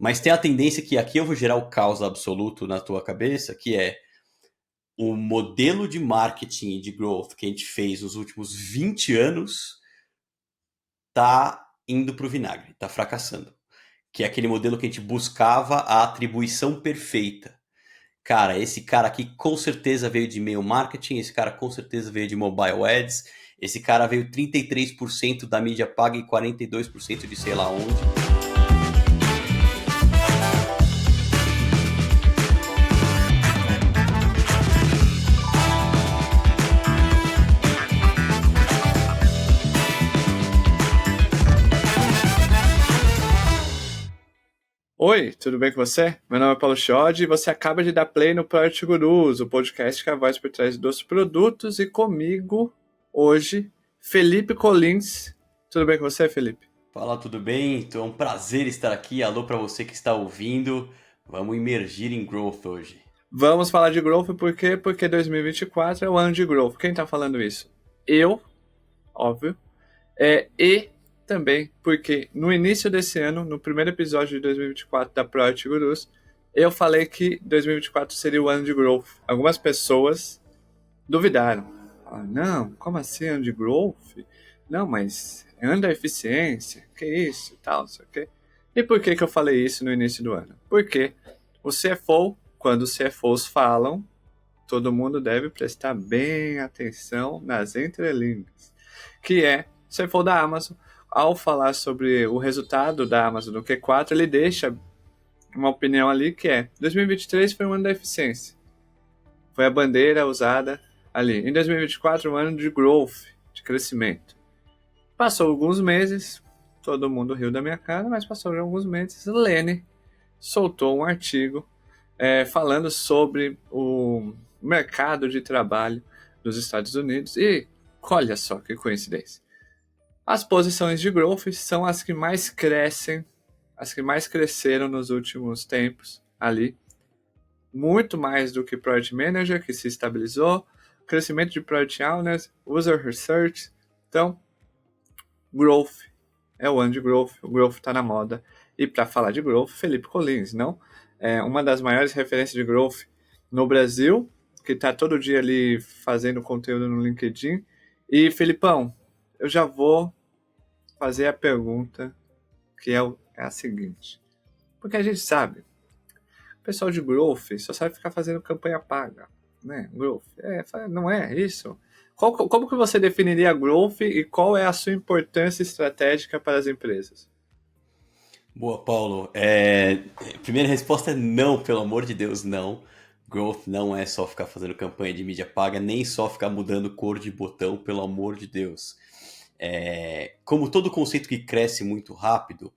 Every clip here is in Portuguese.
Mas tem a tendência que aqui eu vou gerar o caos absoluto na tua cabeça, que é o modelo de marketing e de growth que a gente fez nos últimos 20 anos tá indo pro vinagre, tá fracassando. Que é aquele modelo que a gente buscava a atribuição perfeita. Cara, esse cara aqui com certeza veio de e-mail marketing, esse cara com certeza veio de mobile ads, esse cara veio 33% da mídia paga e 42% de sei lá onde. Oi, tudo bem com você? Meu nome é Paulo Chiodi e você acaba de dar play no Product Gurus, o podcast que é a voz por trás dos produtos, e comigo, hoje, Felipe Collins. Tudo bem com você, Felipe? Fala, tudo bem? Então é um prazer estar aqui. Alô para você que está ouvindo. Vamos imergir em growth hoje. Vamos falar de growth por quê? Porque 2024 é o ano de growth. Quem tá falando isso? Eu, óbvio. E também porque no início desse ano, no primeiro episódio de 2024 da Product Gurus, eu falei que 2024 seria o ano de growth. Algumas pessoas duvidaram. Falaram, não, como assim ano de growth? Não, mas é ano da eficiência, que isso e tal, não sei o quê. E por que eu falei isso no início do ano? Porque o CFO, quando os CFOs falam, todo mundo deve prestar bem atenção nas entrelinhas, que é o CFO da Amazon, ao falar sobre o resultado da Amazon no Q4, ele deixa uma opinião ali que é 2023 foi um ano da eficiência. Foi a bandeira usada ali. Em 2024, um ano de growth, de crescimento. Passou alguns meses, todo mundo riu da minha cara, mas passou alguns meses, Lene soltou um artigo falando sobre o mercado de trabalho dos Estados Unidos e olha só que coincidência. As posições de growth são as que mais crescem, as que mais cresceram nos últimos tempos ali. Muito mais do que Product Manager, que se estabilizou, crescimento de Product Owners, User Research. Então, growth é o ano de growth, o growth está na moda. E para falar de growth, Felipe Collins, não? É uma das maiores referências de growth no Brasil, que está todo dia ali fazendo conteúdo no LinkedIn. E, Felipão, eu já vou fazer a pergunta que é a seguinte. Porque a gente sabe, o pessoal de growth só sabe ficar fazendo campanha paga, né? Growth, não é isso? Como que você definiria growth e qual é a sua importância estratégica para as empresas? Boa, Paulo. Primeira resposta é não, pelo amor de Deus, não. Growth não é só ficar fazendo campanha de mídia paga, nem só ficar mudando cor de botão, pelo amor de Deus. Como todo conceito que cresce muito rápido,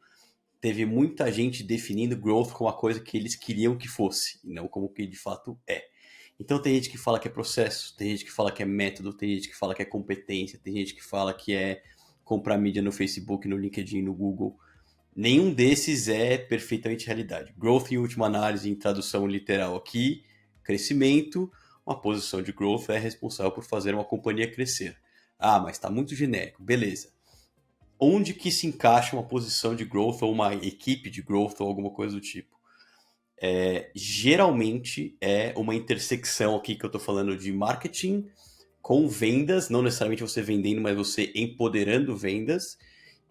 teve muita gente definindo growth como a coisa que eles queriam que fosse, e não como que de fato é. Então tem gente que fala que é processo, tem gente que fala que é método, tem gente que fala que é competência, tem gente que fala que é comprar mídia no Facebook, no LinkedIn, no Google. Nenhum desses é perfeitamente realidade. Growth, em última análise, em tradução literal aqui, crescimento. Uma posição de growth é responsável por fazer uma companhia crescer. Ah, mas está muito genérico. Beleza. Onde que se encaixa uma posição de growth ou uma equipe de growth ou alguma coisa do tipo? Geralmente é uma intersecção aqui que eu estou falando de marketing com vendas, não necessariamente você vendendo, mas você empoderando vendas,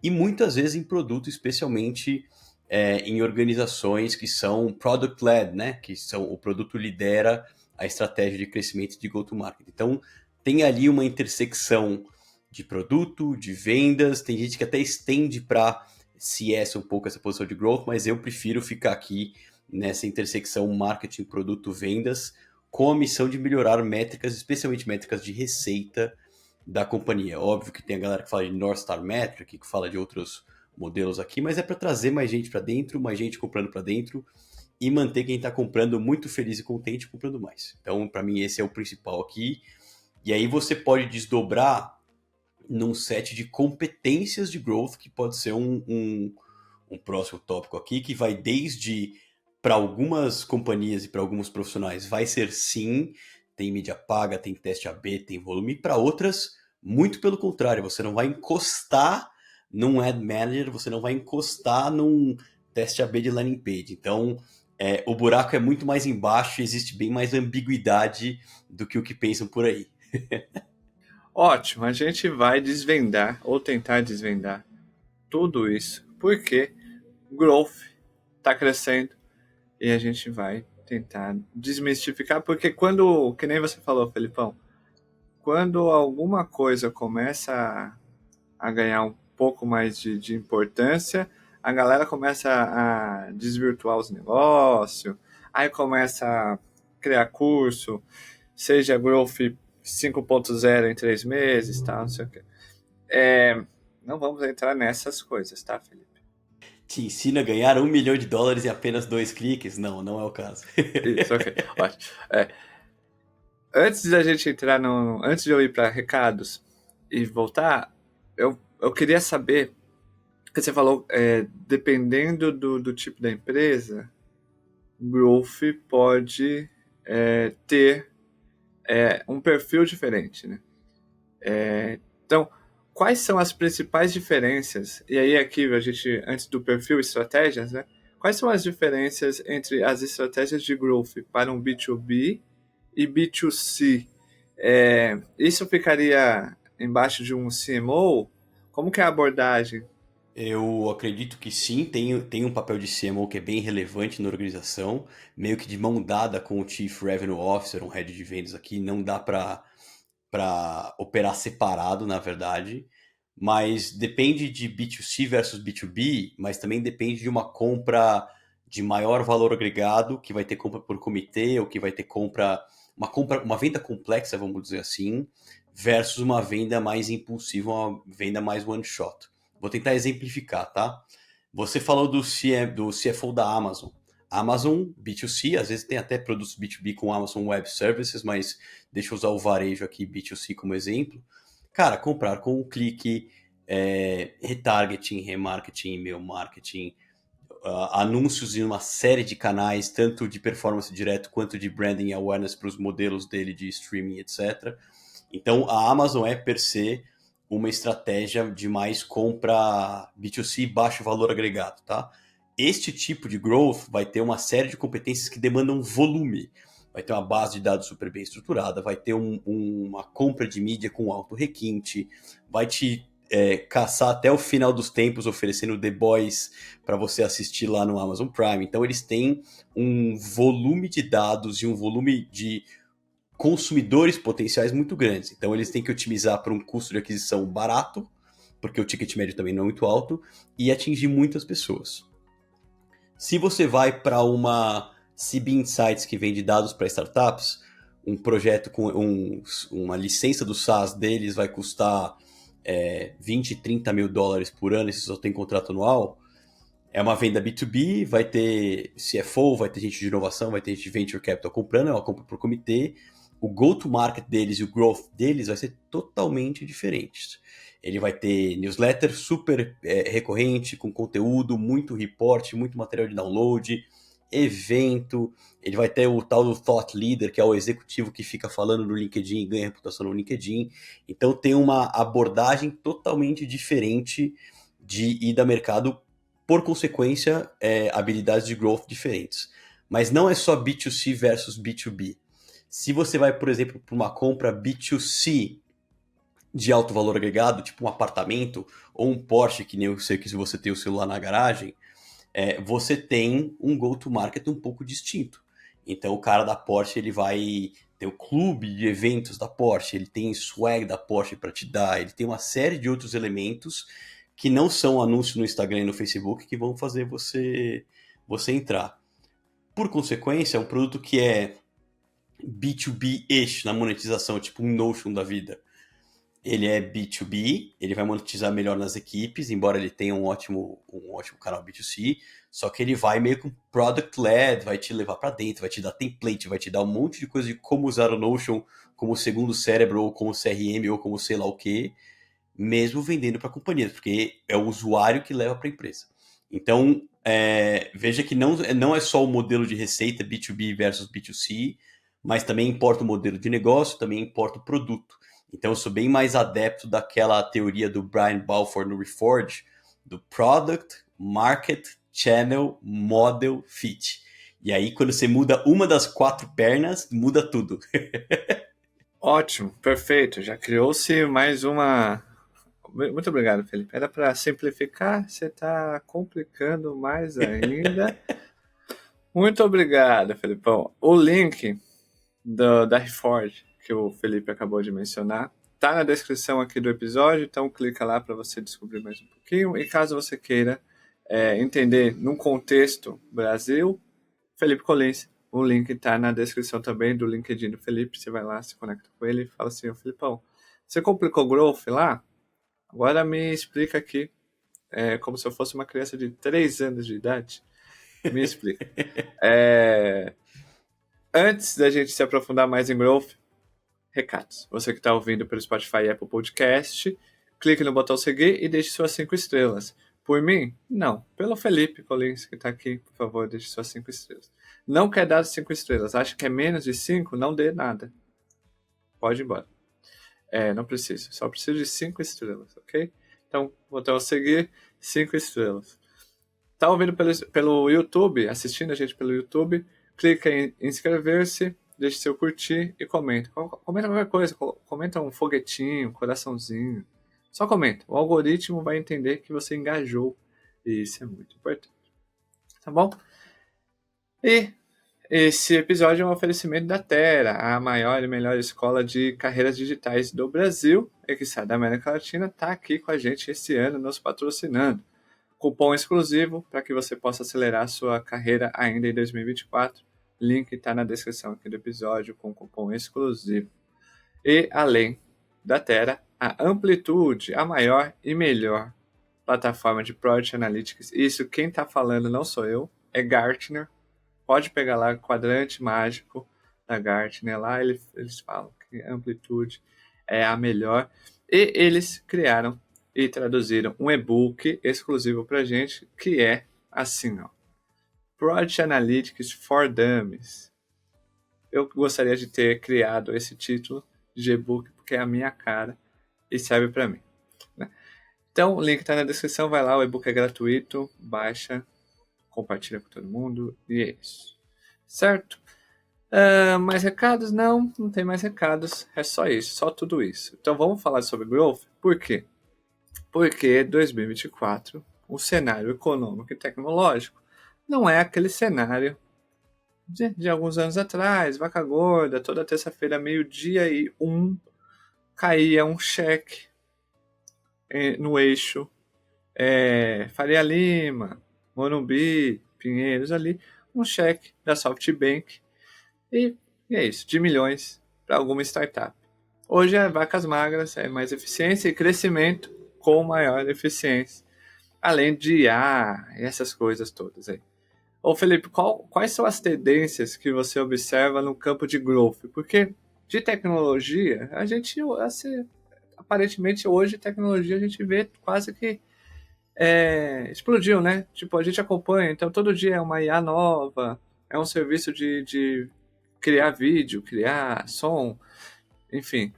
e muitas vezes em produto, especialmente em organizações que são product-led, né? Que são o produto lidera a estratégia de crescimento de go-to-market. Então, tem ali uma intersecção de produto, de vendas, tem gente que até estende para CS um pouco essa posição de growth, mas eu prefiro ficar aqui nessa intersecção marketing, produto, vendas, com a missão de melhorar métricas, especialmente métricas de receita da companhia. Óbvio que tem a galera que fala de North Star Metric, que fala de outros modelos aqui, mas é para trazer mais gente para dentro, mais gente comprando para dentro e manter quem está comprando muito feliz e contente comprando mais. Então, para mim, esse é o principal aqui. E aí você pode desdobrar num set de competências de growth, que pode ser um próximo tópico aqui, que vai desde, para algumas companhias e para alguns profissionais, vai ser sim, tem mídia paga, tem teste AB, tem volume, e para outras, muito pelo contrário, você não vai encostar num ad manager, você não vai encostar num teste AB de landing page. Então, o buraco é muito mais embaixo e existe bem mais ambiguidade do que o que pensam por aí. Ótimo, a gente vai desvendar, ou tentar desvendar, tudo isso, porque growth está crescendo e a gente vai tentar desmistificar, porque quando, que nem você falou, Felipão, quando alguma coisa começa a ganhar um pouco mais de importância, a galera começa a desvirtuar os negócios, aí começa a criar curso, seja Growth 5.0 em 3 meses, tá, não sei o quê. Não vamos entrar nessas coisas, tá, Felipe? Te ensina a ganhar US$ 1 milhão em apenas 2 cliques? Não, não é o caso. Isso, ok. Ótimo. Antes da gente entrar no. Antes de eu ir para recados e voltar, eu queria saber. Que você falou, dependendo do tipo da empresa, growth pode ter um perfil diferente, né? Então, quais são as principais diferenças? E aí aqui a gente, antes do perfil estratégias, né? Quais são as diferenças entre as estratégias de growth para um B2B e B2C? Isso ficaria embaixo de um CMO? Como que é a abordagem? Eu acredito que sim, tem um papel de CMO que é bem relevante na organização, meio que de mão dada com o Chief Revenue Officer, um head de vendas aqui, não dá para operar separado, na verdade, mas depende de B2C versus B2B, mas também depende de uma compra de maior valor agregado, que vai ter compra por comitê, ou que vai ter uma venda complexa, vamos dizer assim, versus uma venda mais impulsiva, uma venda mais one shot. Vou tentar exemplificar, tá? Você falou do CFO da Amazon. Amazon B2C, às vezes tem até produtos B2B com Amazon Web Services, mas deixa eu usar o varejo aqui B2C como exemplo. Cara, comprar com um clique, retargeting, remarketing, e-mail marketing, anúncios em uma série de canais, tanto de performance direto quanto de branding e awareness para os modelos dele de streaming, etc. Então, a Amazon é, per se, uma estratégia de mais compra B2C baixo valor agregado, tá? Este tipo de growth vai ter uma série de competências que demandam volume. Vai ter uma base de dados super bem estruturada, vai ter uma compra de mídia com alto requinte, vai te caçar até o final dos tempos oferecendo The Boys para você assistir lá no Amazon Prime. Então eles têm um volume de dados e um volume de consumidores potenciais muito grandes. Então eles têm que otimizar para um custo de aquisição barato, porque o ticket médio também não é muito alto, e atingir muitas pessoas. Se você vai para uma CB Insights que vende dados para startups, um projeto com uma licença do SaaS deles vai custar 20, 30 mil dólares por ano, e você só tem contrato anual. É uma venda B2B, vai ter CFO, vai ter gente de inovação, vai ter gente de venture capital comprando, é uma compra por comitê. O go-to-market deles e o growth deles vai ser totalmente diferentes. Ele vai ter newsletter super recorrente, com conteúdo, muito report, muito material de download, evento. Ele vai ter o tal do thought leader, que é o executivo que fica falando no LinkedIn e ganha reputação no LinkedIn. Então tem uma abordagem totalmente diferente de ir da mercado, por consequência, habilidades de growth diferentes. Mas não é só B2C versus B2B. Se você vai, por exemplo, para uma compra B2C de alto valor agregado, tipo um apartamento ou um Porsche, que nem eu sei que se você tem o celular na garagem, você tem um go-to-market um pouco distinto. Então o cara da Porsche, ele vai ter o clube de eventos da Porsche, ele tem swag da Porsche para te dar, ele tem uma série de outros elementos que não são anúncios no Instagram e no Facebook que vão fazer você entrar. Por consequência, é um produto que é B2B-ish na monetização, tipo um Notion da vida. Ele é B2B, ele vai monetizar melhor nas equipes, embora ele tenha um ótimo canal B2C, só que ele vai meio com product-led, vai te levar para dentro, vai te dar template, vai te dar um monte de coisa de como usar o Notion como segundo cérebro, ou como CRM, ou como sei lá o que, mesmo vendendo para companhias, porque é o usuário que leva para a empresa. Então, veja que não é só o modelo de receita B2B versus B2C, mas também importa o modelo de negócio, também importa o produto. Então, eu sou bem mais adepto daquela teoria do Brian Balfour no Reforge, do Product, Market Channel, Model, Fit. E aí, quando você muda uma das 4 pernas, muda tudo. Ótimo, perfeito. Já criou-se mais uma. Muito obrigado, Felipe. Era para simplificar, você está complicando mais ainda. Muito obrigado, Felipão. O link da Reforge, que o Felipe acabou de mencionar, tá na descrição aqui do episódio, então clica lá para você descobrir mais um pouquinho. E caso você queira entender num contexto Brasil, Felipe Collins, o link está na descrição também do LinkedIn do Felipe. Você vai lá, se conecta com ele e fala assim: ô Felipão, você complicou Growth lá? Agora me explica aqui, como se eu fosse uma criança de 3 anos de idade. Me explica. Antes da gente se aprofundar mais em Growth, recados. Você que está ouvindo pelo Spotify e Apple Podcast, clique no botão seguir e deixe suas 5 estrelas. Por mim? Não. Pelo Felipe Collins, que está aqui, por favor, deixe suas 5 estrelas. Não quer dar 5 estrelas, acha que é menos de 5? Não dê nada. Pode ir embora. Não precisa, só preciso de 5 estrelas, ok? Então, botão seguir, 5 estrelas. Tá ouvindo pelo YouTube, assistindo a gente pelo YouTube, clica em inscrever-se, deixe seu curtir e comenta. Comenta qualquer coisa, comenta um foguetinho, um coraçãozinho. Só comenta. O algoritmo vai entender que você engajou. E isso é muito importante. Tá bom? E esse episódio é um oferecimento da Terra, a maior e melhor escola de carreiras digitais do Brasil e que sai da América Latina, está aqui com a gente esse ano, nos patrocinando. Cupom exclusivo para que você possa acelerar sua carreira ainda em 2024. Link está na descrição aqui do episódio com cupom exclusivo. E além da Terra, a Amplitude, a maior e melhor plataforma de Product Analytics. Isso quem está falando não sou eu, é Gartner. Pode pegar lá o quadrante mágico da Gartner. Lá eles falam que a Amplitude é a melhor. E eles criaram e traduziram um e-book exclusivo para gente, que é assim, ó. Product Analytics for Dummies. Eu gostaria de ter criado esse título de e-book, porque é a minha cara e serve para mim, né? Então, o link está na descrição, vai lá, o e-book é gratuito, baixa, compartilha com todo mundo e é isso. Certo? Mais recados? Não tem mais recados, é só isso, só tudo isso. Então vamos falar sobre Growth, por quê? Porque 2024, o cenário econômico e tecnológico não é aquele cenário de alguns anos atrás, vaca gorda, toda terça-feira, 12:01, caía um cheque no eixo Faria Lima, Morumbi, Pinheiros ali, um cheque da SoftBank e é isso, de milhões para alguma startup. Hoje é vacas magras, é mais eficiência e crescimento com maior eficiência, além de IA e essas coisas todas aí. Ô Felipe, quais são as tendências que você observa no campo de growth? Porque de tecnologia, a gente, aparentemente hoje, tecnologia a gente vê quase que explodiu, né? Tipo, a gente acompanha, então todo dia é uma IA nova, é um serviço de criar vídeo, criar som, enfim.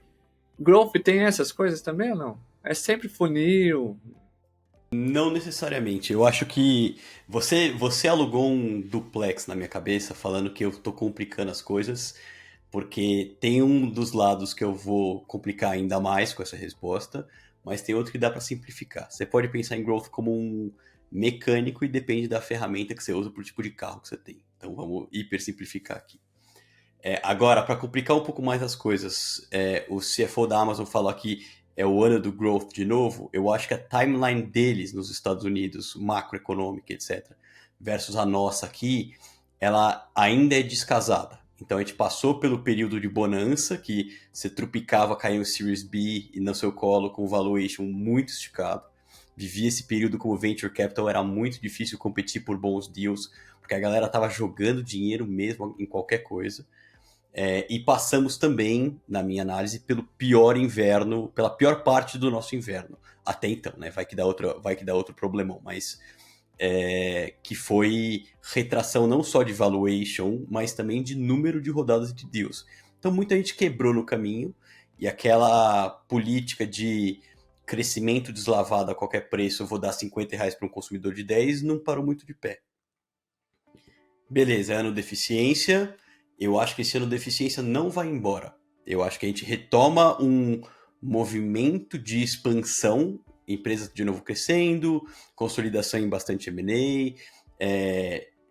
Growth tem essas coisas também ou não? É sempre funil? Não necessariamente. Eu acho que você alugou um duplex na minha cabeça falando que eu tô complicando as coisas, porque tem um dos lados que eu vou complicar ainda mais com essa resposta, mas tem outro que dá para simplificar. Você pode pensar em growth como um mecânico e depende da ferramenta que você usa pro tipo de carro que você tem. Então vamos hiper simplificar aqui. Agora, para complicar um pouco mais as coisas, o CFO da Amazon falou que é o ano do growth de novo. Eu acho que a timeline deles nos Estados Unidos, macroeconômica, etc., versus a nossa aqui, ela ainda é descasada. Então a gente passou pelo período de bonança, que você trupicava, caía um Series B e no seu colo com valuation muito esticado. Vivia esse período como venture capital, era muito difícil competir por bons deals, porque a galera estava jogando dinheiro mesmo em qualquer coisa. E passamos também, na minha análise, pelo pior inverno, pela pior parte do nosso inverno. Até então, né? Vai que dá outro problemão, mas que foi retração não só de valuation, mas também de número de rodadas de deals. Então muita gente quebrou no caminho, e aquela política de crescimento deslavado a qualquer preço, eu vou dar R$ 50 para um consumidor de 10, não parou muito de pé. Beleza, ano deficiência. Eu acho que esse ano deficiência não vai embora. Eu acho que a gente retoma um movimento de expansão, empresas de novo crescendo, consolidação em bastante M&A,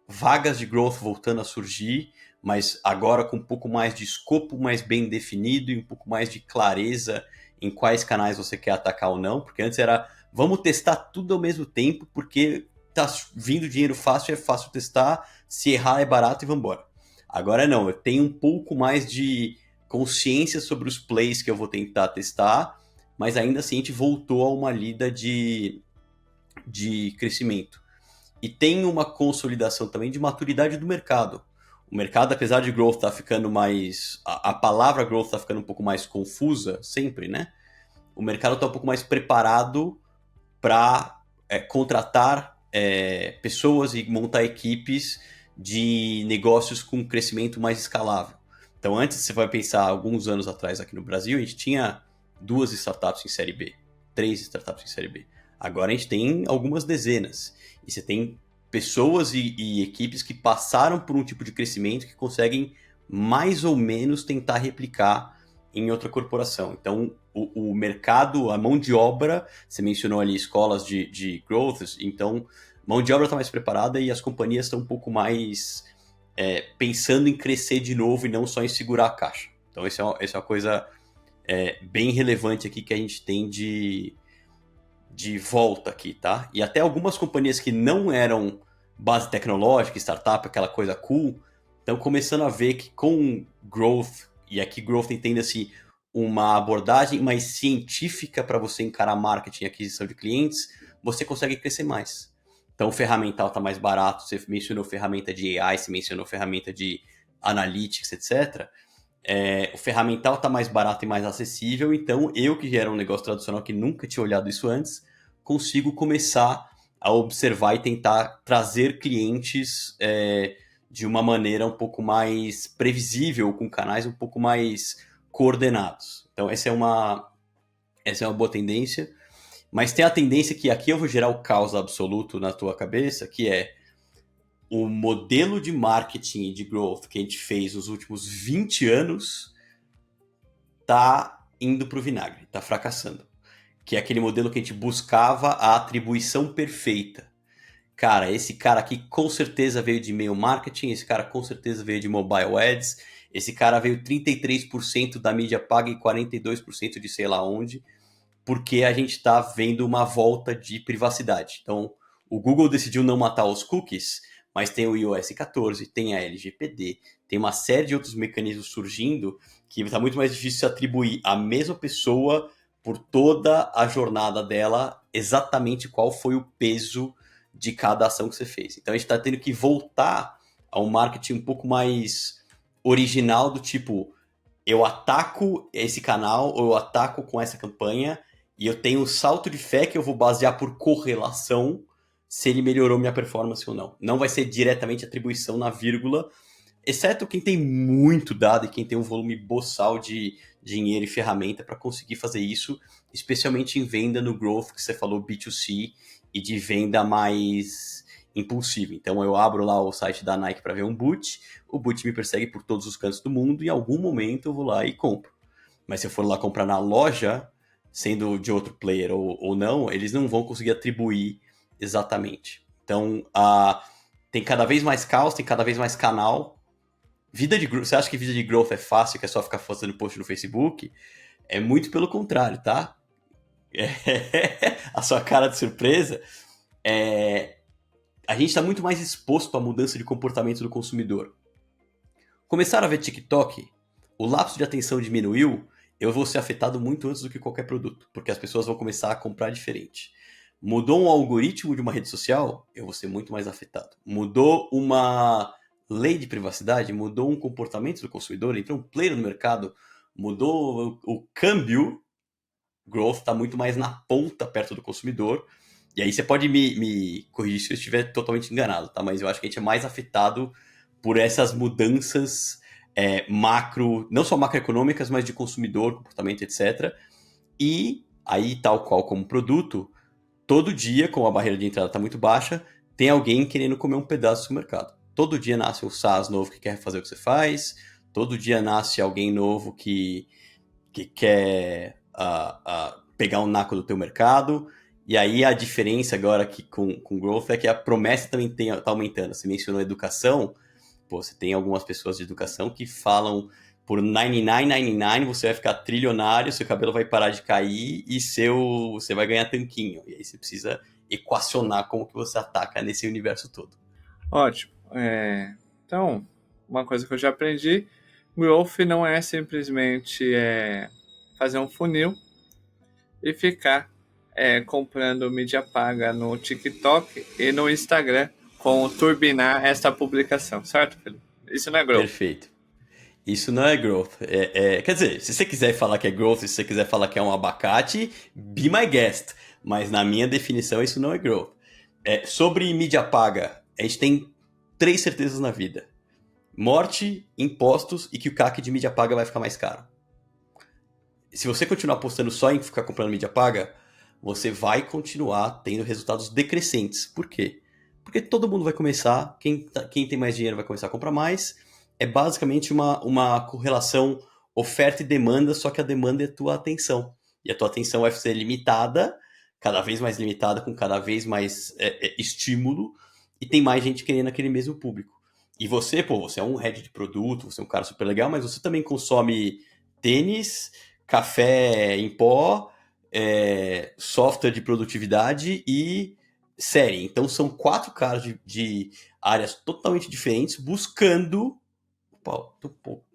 vagas de growth voltando a surgir, mas agora com um pouco mais de escopo mais bem definido e um pouco mais de clareza em quais canais você quer atacar ou não, porque antes era, vamos testar tudo ao mesmo tempo, porque tá vindo dinheiro fácil, é fácil testar, se errar é barato e vamos embora. Agora não, eu tenho um pouco mais de consciência sobre os plays que eu vou tentar testar, mas ainda assim a gente voltou a uma lida de crescimento. E tem uma consolidação também de maturidade do mercado. O mercado, apesar de growth estar ficando mais... A palavra growth está ficando um pouco mais confusa, sempre, né? O mercado está um pouco mais preparado para contratar pessoas e montar equipes de negócios com crescimento mais escalável. Então, antes, você vai pensar, alguns anos atrás aqui no Brasil, a gente tinha 2 startups em série B, 3 startups em série B. Agora a gente tem algumas dezenas. E você tem pessoas e equipes que passaram por um tipo de crescimento que conseguem mais ou menos tentar replicar em outra corporação. Então, o mercado, a mão de obra, você mencionou ali escolas de growth, então mão de obra está mais preparada e as companhias estão um pouco mais pensando em crescer de novo e não só em segurar a caixa. Então, essa é uma coisa bem relevante aqui que a gente tem de volta aqui, tá? E até algumas companhias que não eram base tecnológica, startup, aquela coisa cool, estão começando a ver que com growth, e aqui growth entenda-se uma abordagem mais científica para você encarar marketing e aquisição de clientes, você consegue crescer mais. Então o ferramental está mais barato, você mencionou ferramenta de AI, você mencionou ferramenta de analytics, etc. O ferramental está mais barato e mais acessível, então eu que era um negócio tradicional que nunca tinha olhado isso antes, consigo começar a observar e tentar trazer clientes de uma maneira um pouco mais previsível, com canais um pouco mais coordenados. Então essa é uma boa tendência, mas tem a tendência que aqui eu vou gerar o caos absoluto na tua cabeça, que é o modelo de marketing e de growth que a gente fez nos últimos 20 anos tá indo pro vinagre, tá fracassando. Que é aquele modelo que a gente buscava a atribuição perfeita. Cara, esse cara aqui com certeza veio de e-mail marketing, esse cara com certeza veio de mobile ads, esse cara veio 33% da mídia paga e 42% de sei lá onde, porque a gente tá vendo uma volta de privacidade. Então, o Google decidiu não matar os cookies, mas tem o iOS 14, tem a LGPD, tem uma série de outros mecanismos surgindo que está muito mais difícil se atribuir à mesma pessoa por toda a jornada dela, exatamente qual foi o peso de cada ação que você fez. Então a gente está tendo que voltar a um marketing um pouco mais original, do tipo, eu ataco esse canal, ou eu ataco com essa campanha, e eu tenho um salto de fé que eu vou basear por correlação se ele melhorou minha performance ou não. Não vai ser diretamente atribuição na vírgula, exceto quem tem muito dado e quem tem um volume boçal de dinheiro e ferramenta para conseguir fazer isso, especialmente em venda no growth, que você falou B2C, e de venda mais impulsiva. Então eu abro lá o site da Nike para ver um boot, o boot me persegue por todos os cantos do mundo e em algum momento eu vou lá e compro. Mas se eu for lá comprar na loja, sendo de outro player ou não, eles não vão conseguir atribuir exatamente. Então tem cada vez mais caos, tem cada vez mais canal. Você acha que vida de growth é fácil, que é só ficar fazendo post no Facebook? É muito pelo contrário, tá? A sua cara de surpresa. A gente está muito mais exposto à mudança de comportamento do consumidor. Começaram a ver TikTok, o lapso de atenção diminuiu, eu vou ser afetado muito antes do que qualquer produto, porque as pessoas vão começar a comprar diferente. Mudou um algoritmo de uma rede social, eu vou ser muito mais afetado. Mudou uma lei de privacidade, mudou um comportamento do consumidor, entrou um player no mercado, mudou o câmbio, growth está muito mais na ponta, perto do consumidor. E aí você pode me corrigir se eu estiver totalmente enganado, tá? Mas eu acho que a gente é mais afetado por essas mudanças macro, não só macroeconômicas, mas de consumidor, comportamento, etc. E Aí, tal qual como produto, todo dia, como a barreira de entrada está muito baixa, tem alguém querendo comer um pedaço do mercado. Todo dia nasce um SaaS novo que quer fazer o que você faz, todo dia nasce alguém novo que quer pegar um naco do teu mercado. E aí a diferença agora aqui com Growth é que a promessa também está aumentando. Você mencionou educação, pô, você tem algumas pessoas de educação que falam por 99,99 você vai ficar trilionário, seu cabelo vai parar de cair e você vai ganhar tanquinho. E aí você precisa equacionar como que você ataca nesse universo todo. Ótimo. Então, uma coisa que eu já aprendi, growth não é simplesmente fazer um funil e ficar comprando mídia paga no TikTok e no Instagram com turbinar esta publicação, certo, Felipe? Isso não é growth. Perfeito. Isso não é growth. Quer dizer, se você quiser falar que é growth, se você quiser falar que é um abacate, be my guest. Mas na minha definição, isso não é growth. Sobre mídia paga, a gente tem 3 certezas na vida. Morte, impostos e que o CAC de mídia paga vai ficar mais caro. Se você continuar apostando só em ficar comprando mídia paga, você vai continuar tendo resultados decrescentes. Por quê? Porque todo mundo vai começar, quem tem mais dinheiro vai começar a comprar mais. É basicamente uma correlação oferta e demanda, só que a demanda é a tua atenção. E a tua atenção vai ser limitada, cada vez mais limitada, com cada vez mais estímulo, e tem mais gente querendo aquele mesmo público. E você, você é um head de produto, você é um cara super legal, mas você também consome tênis, café em pó, software de produtividade e série. Então são 4 caras de áreas totalmente diferentes buscando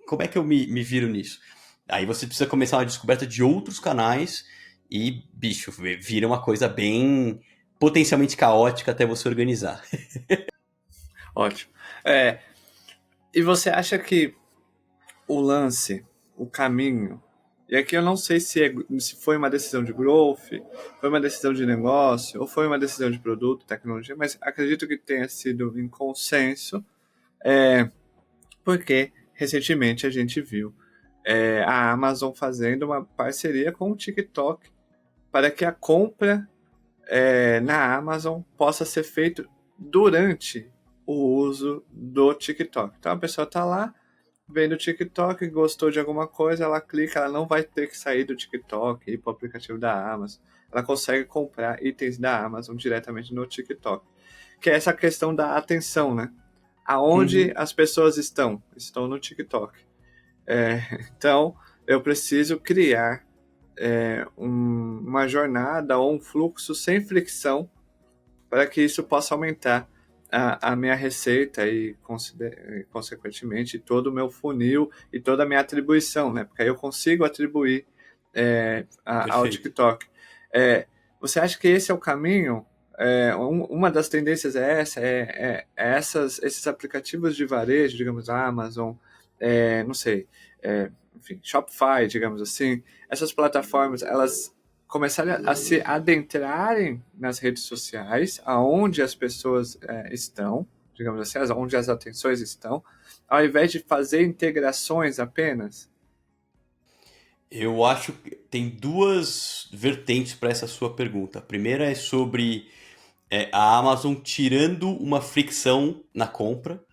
como é que eu me viro nisso? Aí você precisa começar uma descoberta de outros canais e, bicho, vira uma coisa bem potencialmente caótica até você organizar. Ótimo. E você acha que o lance, o caminho, e aqui eu não sei se foi uma decisão de growth, foi uma decisão de negócio, ou foi uma decisão de produto, tecnologia, mas acredito que tenha sido em consenso, porque recentemente a gente viu a Amazon fazendo uma parceria com o TikTok para que a compra na Amazon possa ser feita durante o uso do TikTok. Então a pessoa está lá, vendo o TikTok, gostou de alguma coisa, ela clica, ela não vai ter que sair do TikTok e ir para o aplicativo da Amazon. Ela consegue comprar itens da Amazon diretamente no TikTok. Que é essa questão da atenção, né? Aonde as pessoas estão? Estão no TikTok. Então, eu preciso criar uma jornada ou um fluxo sem fricção para que isso possa aumentar a minha receita e, consequentemente, todo o meu funil e toda a minha atribuição, né? Porque aí eu consigo atribuir ao TikTok. Você acha que esse é o caminho? Uma das tendências é essa, esses aplicativos de varejo, digamos, Amazon, não sei, enfim, Shopify, digamos assim, essas plataformas, elas começarem a se adentrarem nas redes sociais, aonde as pessoas estão, digamos assim, onde as atenções estão, ao invés de fazer integrações apenas? Eu acho que tem 2 vertentes para essa sua pergunta. A primeira é sobre a Amazon tirando uma fricção na compra.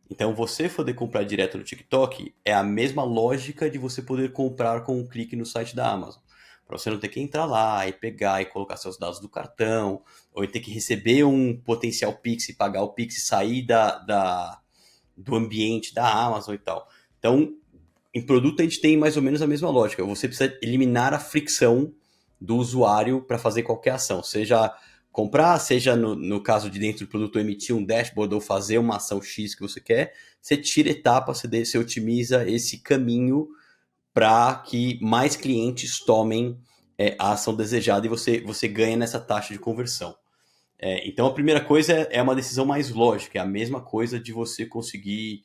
Então, você poder comprar direto no TikTok é a mesma lógica de você poder comprar com um clique no site da Amazon. Para você não ter que entrar lá e pegar e colocar seus dados do cartão, ou ter que receber um potencial Pix e pagar o Pix e sair do ambiente da Amazon e tal. Então, em produto a gente tem mais ou menos a mesma lógica. Você precisa eliminar a fricção do usuário para fazer qualquer ação, seja comprar, seja no caso de dentro do produto emitir um dashboard ou fazer uma ação X que você quer, você tira etapas, você otimiza esse caminho para que mais clientes tomem a ação desejada e você ganha nessa taxa de conversão. Então a primeira coisa é uma decisão mais lógica, é a mesma coisa de você conseguir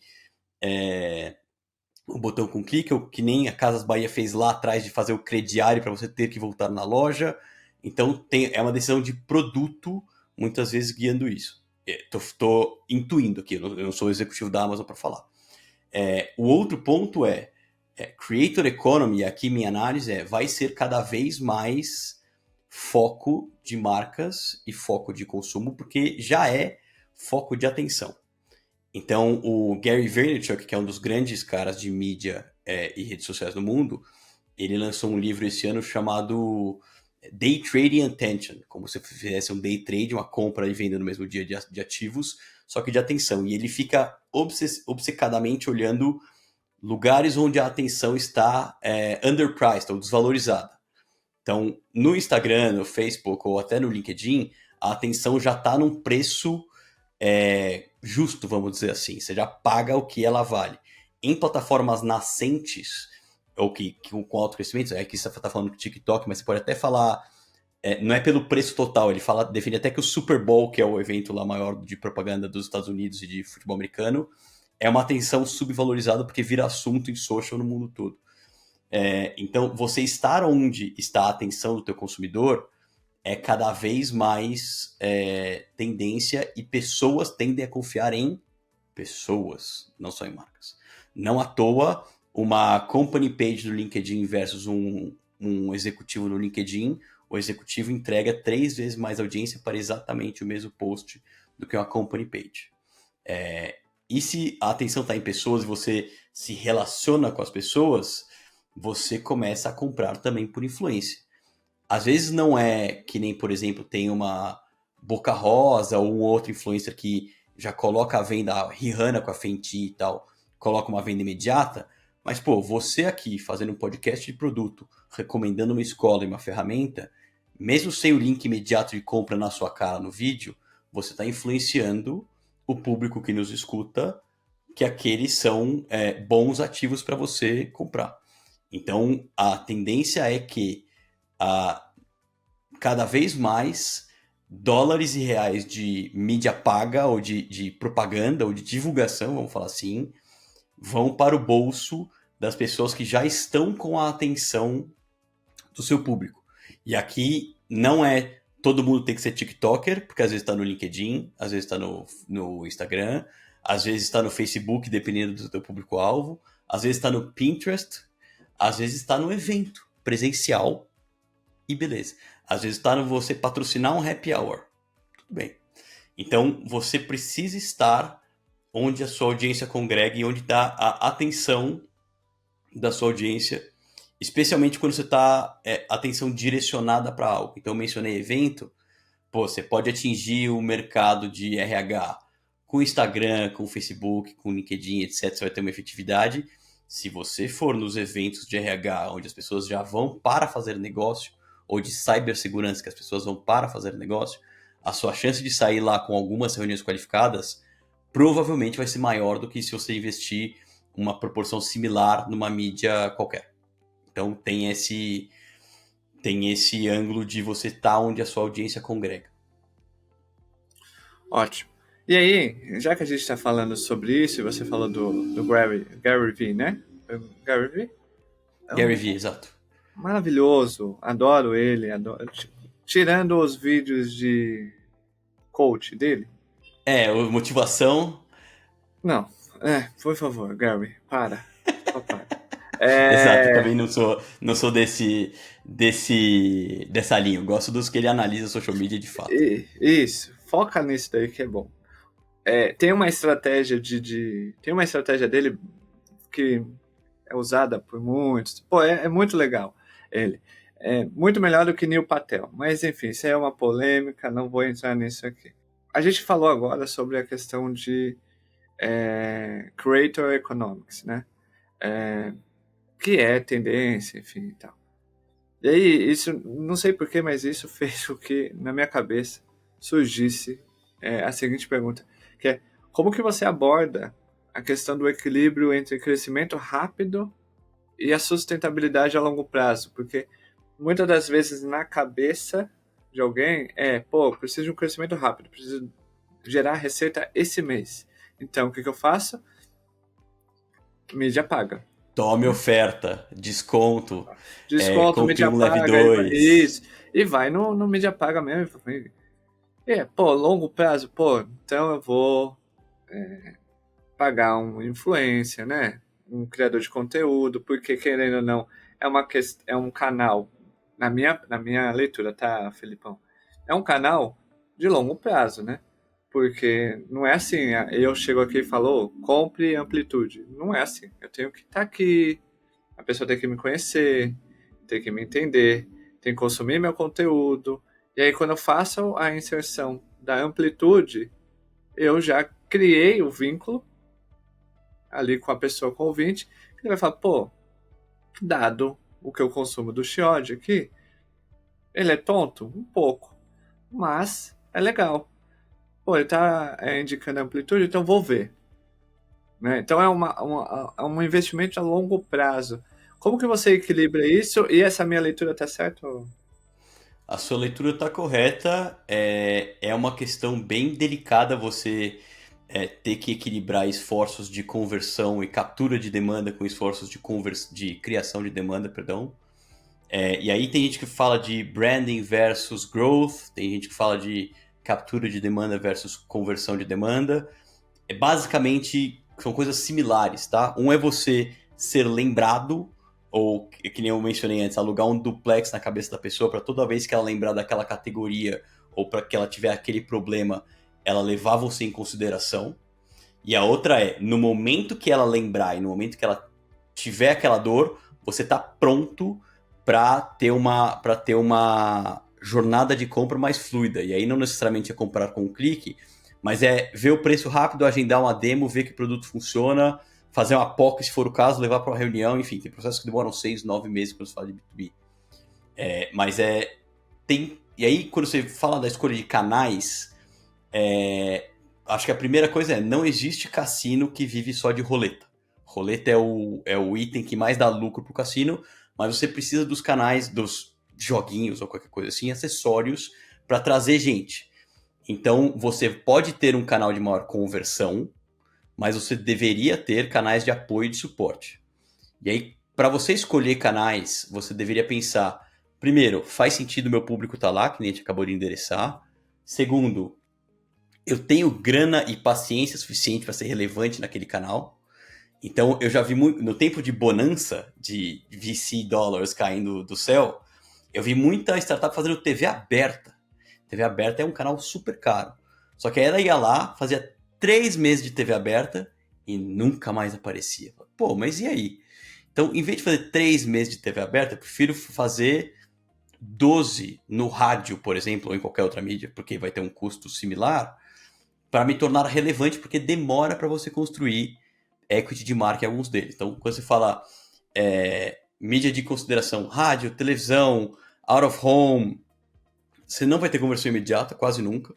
um botão com clique, ou que nem a Casas Bahia fez lá atrás de fazer o crediário para você ter que voltar na loja. Então é uma decisão de produto, muitas vezes guiando isso. Estou intuindo aqui, eu não sou o executivo da Amazon para falar. O outro ponto Creator Economy, aqui minha análise vai ser cada vez mais foco de marcas e foco de consumo, porque já é foco de atenção. Então, o Gary Vaynerchuk, que é um dos grandes caras de mídia e redes sociais no mundo, ele lançou um livro esse ano chamado Day Trading Attention, como se fizesse um day trade, uma compra e venda no mesmo dia de ativos, só que de atenção. E ele fica obcecadamente olhando lugares onde a atenção está underpriced ou desvalorizada. Então, no Instagram, no Facebook ou até no LinkedIn, a atenção já está num preço justo, vamos dizer assim. Você já paga o que ela vale. Em plataformas nascentes, ou que com alto crescimento, aqui você está falando do TikTok, mas você pode até falar, não é pelo preço total, ele define até que o Super Bowl, que é o evento lá maior de propaganda dos Estados Unidos e de futebol americano, é uma atenção subvalorizada porque vira assunto em social no mundo todo. Então, você estar onde está a atenção do teu consumidor é cada vez mais tendência, e pessoas tendem a confiar em pessoas, não só em marcas. Não à toa, uma company page do LinkedIn versus um executivo no LinkedIn, o executivo entrega 3 vezes mais audiência para exatamente o mesmo post do que uma company page. E se a atenção está em pessoas e você se relaciona com as pessoas, você começa a comprar também por influência. Às vezes não é que nem, por exemplo, tem uma Boca Rosa ou um outro influencer que já coloca a venda, a Rihanna com a Fenty e tal, coloca uma venda imediata, mas, pô, você aqui fazendo um podcast de produto, recomendando uma escola e uma ferramenta, mesmo sem o link imediato de compra na sua cara no vídeo, você está influenciando o público que nos escuta que aqueles são bons ativos para você comprar. Então, a tendência é que cada vez mais dólares e reais de mídia paga ou de propaganda ou de divulgação, vamos falar assim, vão para o bolso das pessoas que já estão com a atenção do seu público. E aqui não é todo mundo tem que ser TikToker, porque às vezes está no LinkedIn, às vezes está no Instagram, às vezes está no Facebook, dependendo do seu público-alvo, às vezes está no Pinterest, às vezes está no evento presencial e beleza. Às vezes está no você patrocinar um happy hour. Tudo bem. Então, você precisa estar onde a sua audiência congrega e onde está a atenção da sua audiência, especialmente quando você está atenção direcionada para algo. Então, eu mencionei evento, você pode atingir o mercado de RH com Instagram, com Facebook, com LinkedIn, etc. Você vai ter uma efetividade. Se você for nos eventos de RH, onde as pessoas já vão para fazer negócio, ou de cibersegurança, que as pessoas vão para fazer negócio, a sua chance de sair lá com algumas reuniões qualificadas provavelmente vai ser maior do que se você investir uma proporção similar numa mídia qualquer. Então tem esse ângulo de você estar onde a sua audiência congrega. Ótimo. E aí, já que a gente está falando sobre isso, e você falou do Gary Vee, né? Gary Vee? Gary Vee, exato. Maravilhoso, adoro ele, adoro. Tirando os vídeos de coach dele. Motivação. Não, por favor, Gary, para. Exato, eu também não sou dessa linha. Eu gosto dos que ele analisa social media de fato. Isso, foca nisso daí que é bom. Tem uma estratégia tem uma estratégia dele que é usada por muitos. Pô, é muito legal ele. É muito melhor do que Neil Patel. Mas enfim, isso é uma polêmica, não vou entrar nisso aqui. A gente falou agora sobre a questão de Creator Economics, né? Que é tendência, enfim e tal. E aí, isso, não sei porquê, mas isso fez com que, na minha cabeça, surgisse a seguinte pergunta, que é, como que você aborda a questão do equilíbrio entre crescimento rápido e a sustentabilidade a longo prazo? Porque muitas das vezes na cabeça de alguém preciso de um crescimento rápido, preciso gerar receita esse mês. Então, o que eu faço? Mídia paga. Tome oferta, desconto, mídia leve paga, 2. Isso. E vai no mídia paga mesmo. Longo prazo, então eu vou pagar um influencer, né? Um criador de conteúdo, porque querendo ou não, é um canal na minha leitura, tá, Felipão? É um canal de longo prazo, né? Porque não é assim, eu chego aqui e falo, "Ô, compre amplitude." Não é assim. Eu tenho que estar aqui, a pessoa tem que me conhecer, tem que me entender, tem que consumir meu conteúdo. E aí, quando eu faço a inserção da amplitude, eu já criei o vínculo ali com a pessoa, com o ouvinte, que ele vai falar, pô, dado o que eu consumo do Chiodi aqui, ele é tonto? Um pouco. Mas é legal. Pô, ele tá indicando amplitude, então vou ver. Né? Então é um investimento a longo prazo. Como que você equilibra isso? E essa minha leitura tá certa? A sua leitura está correta. É uma questão bem delicada você ter que equilibrar esforços de conversão e captura de demanda com esforços de criação de demanda, perdão. E aí tem gente que fala de branding versus growth, tem gente que fala de captura de demanda versus conversão de demanda. Basicamente, são coisas similares, tá? Um é você ser lembrado, ou que nem eu mencionei antes, alugar um duplex na cabeça da pessoa para toda vez que ela lembrar daquela categoria ou para que ela tiver aquele problema, ela levar você em consideração. E a outra é, no momento que ela lembrar e no momento que ela tiver aquela dor, você tá pronto para ter uma jornada de compra mais fluida. E aí não necessariamente é comprar com um clique, mas é ver o preço rápido, agendar uma demo, ver que o produto funciona, fazer uma POC se for o caso, levar para uma reunião, enfim, tem processos que demoram 6, 9 meses quando você fala de B2B. E aí, quando você fala da escolha de canais, acho que a primeira coisa não existe cassino que vive só de roleta. Roleta é o item que mais dá lucro pro cassino, mas você precisa dos canais, dos joguinhos ou qualquer coisa assim, acessórios para trazer gente. Então, você pode ter um canal de maior conversão, mas você deveria ter canais de apoio e de suporte. E aí, para você escolher canais, você deveria pensar, primeiro, faz sentido o meu público estar lá, que nem a gente acabou de endereçar. Segundo, eu tenho grana e paciência suficiente para ser relevante naquele canal. Então, eu já vi muito, no tempo de bonança, de VC dollars caindo do céu, eu vi muita startup fazendo TV aberta. TV aberta é um canal super caro. Só que aí ela ia lá, fazia 3 meses de TV aberta e nunca mais aparecia. Pô, mas e aí? Então, em vez de fazer 3 meses de TV aberta, eu prefiro fazer 12 no rádio, por exemplo, ou em qualquer outra mídia, porque vai ter um custo similar, para me tornar relevante, porque demora para você construir equity de marca em alguns deles. Então, quando você fala mídia de consideração, rádio, televisão, out of home, você não vai ter conversão imediata, quase nunca,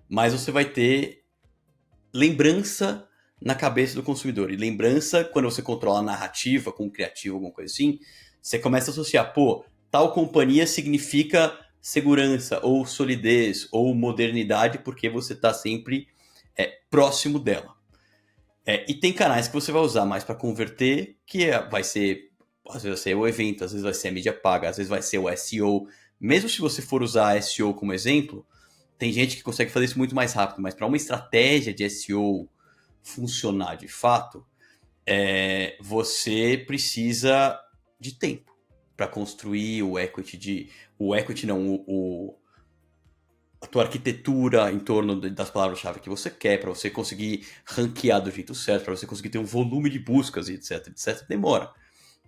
mas você vai ter lembrança na cabeça do consumidor. E lembrança, quando você controla a narrativa com o criativo, alguma coisa assim, você começa a associar, pô, tal companhia significa segurança, ou solidez, ou modernidade, porque você está sempre próximo dela. E tem canais que você vai usar mais para converter, que vai ser, às vezes vai ser o evento, às vezes vai ser a mídia paga, às vezes vai ser o SEO. Mesmo se você for usar SEO como exemplo, tem gente que consegue fazer isso muito mais rápido, mas para uma estratégia de SEO funcionar de fato, você precisa de tempo para construir o equity a tua arquitetura em torno das palavras-chave que você quer, para você conseguir ranquear do jeito certo, para você conseguir ter um volume de buscas, etc, etc, demora.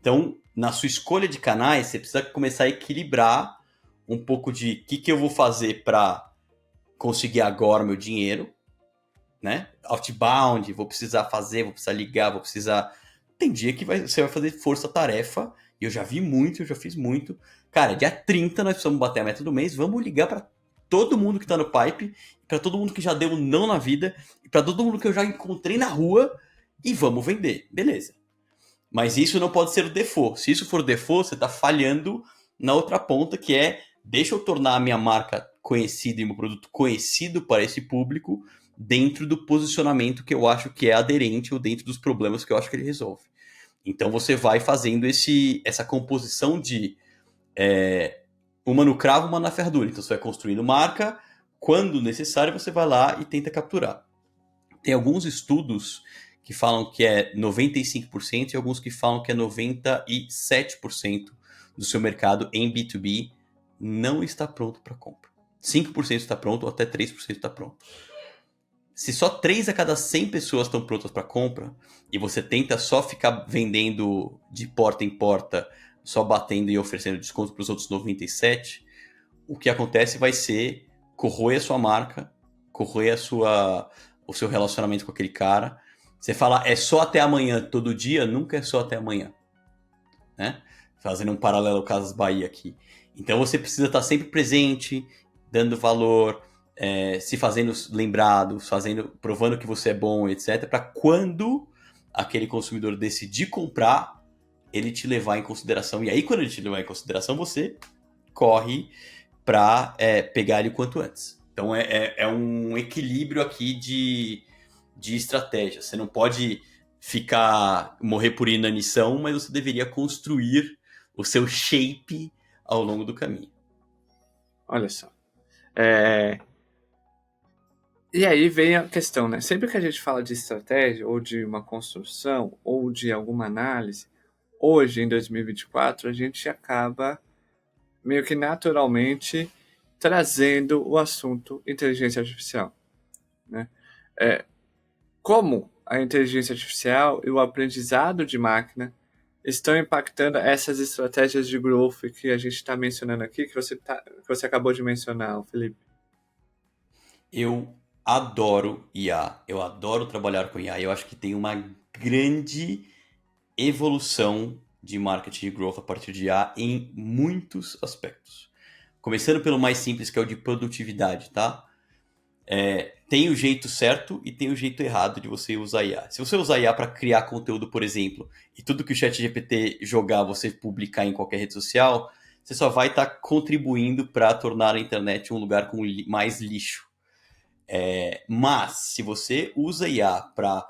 Então, na sua escolha de canais, você precisa começar a equilibrar um pouco de o que eu vou fazer para conseguir agora meu dinheiro, né? Outbound, vou precisar ligar, vou precisar... Tem dia que você vai fazer força-tarefa, e eu já vi muito, eu já fiz muito. Cara, dia 30 nós precisamos bater a meta do mês, vamos ligar para todo mundo que tá no pipe, para todo mundo que já deu um não na vida, e para todo mundo que eu já encontrei na rua, e vamos vender. Beleza. Mas isso não pode ser o default. Se isso for o default, você tá falhando na outra ponta, que é, deixa eu tornar a minha marca conhecida e meu produto conhecido para esse público dentro do posicionamento que eu acho que é aderente ou dentro dos problemas que eu acho que ele resolve. Então você vai fazendo essa composição de uma no cravo, uma na ferradura. Então você vai construindo marca, quando necessário você vai lá e tenta capturar. Tem alguns estudos que falam que é 95% e alguns que falam que é 97% do seu mercado em B2B não está pronto para compra. 5% está pronto ou até 3% está pronto. Se só 3 a cada 100 pessoas estão prontas para compra e você tenta só ficar vendendo de porta em porta, só batendo e oferecendo desconto para os outros 97, o que acontece vai ser corroer a sua marca, corroer o seu relacionamento com aquele cara. Você fala, é só até amanhã todo dia, nunca é só até amanhã. Né? Fazendo um paralelo ao Casas Bahia aqui. Então você precisa estar sempre presente, dando valor, se fazendo lembrado, provando que você é bom, etc. Para quando aquele consumidor decidir comprar, ele te levar em consideração. E aí, quando ele te levar em consideração, você corre para pegar ele o quanto antes. Então é um equilíbrio aqui de estratégia. Você não pode morrer por inanição, mas você deveria construir o seu shape ao longo do caminho. Olha só. E aí vem a questão, né? Sempre que a gente fala de estratégia, ou de uma construção, ou de alguma análise, hoje, em 2024, a gente acaba meio que naturalmente trazendo o assunto inteligência artificial. Né? Como a inteligência artificial e o aprendizado de máquina estão impactando essas estratégias de growth que a gente está mencionando aqui, que você acabou de mencionar, Felipe? Eu adoro IA, eu adoro trabalhar com IA, eu acho que tem uma grande evolução de marketing e growth a partir de IA em muitos aspectos. Começando pelo mais simples, que é o de produtividade, tá? Tem o jeito certo e tem o jeito errado de você usar IA. Se você usar IA para criar conteúdo, por exemplo, e tudo que o ChatGPT jogar você publicar em qualquer rede social, você só vai estar contribuindo para tornar a internet um lugar com mais lixo. Mas, se você usa IA para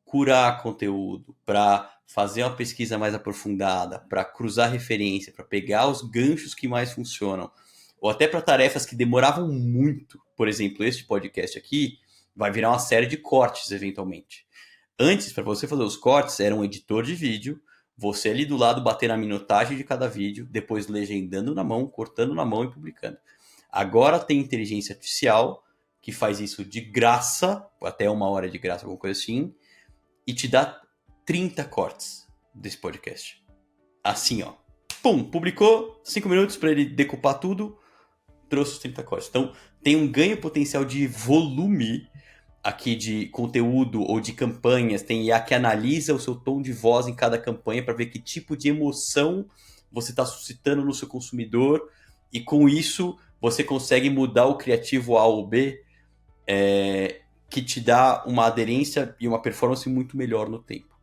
curar conteúdo, para fazer uma pesquisa mais aprofundada, para cruzar referência, para pegar os ganchos que mais funcionam, ou até para tarefas que demoravam muito, por exemplo, este podcast aqui, vai virar uma série de cortes, eventualmente. Antes, para você fazer os cortes, era um editor de vídeo, você ali do lado bater na minutagem de cada vídeo, depois legendando na mão, cortando na mão e publicando. Agora tem inteligência artificial, que faz isso de graça, até 1 hora de graça, alguma coisa assim, e te dá 30 cortes desse podcast. Assim, ó. Pum, publicou, 5 minutos para ele decupar tudo, trouxe os 30 cortes. Então, tem um ganho potencial de volume aqui de conteúdo ou de campanhas. Tem IA que analisa o seu tom de voz em cada campanha para ver que tipo de emoção você está suscitando no seu consumidor. E com isso, você consegue mudar o criativo A ou B, que te dá uma aderência e uma performance muito melhor no tempo.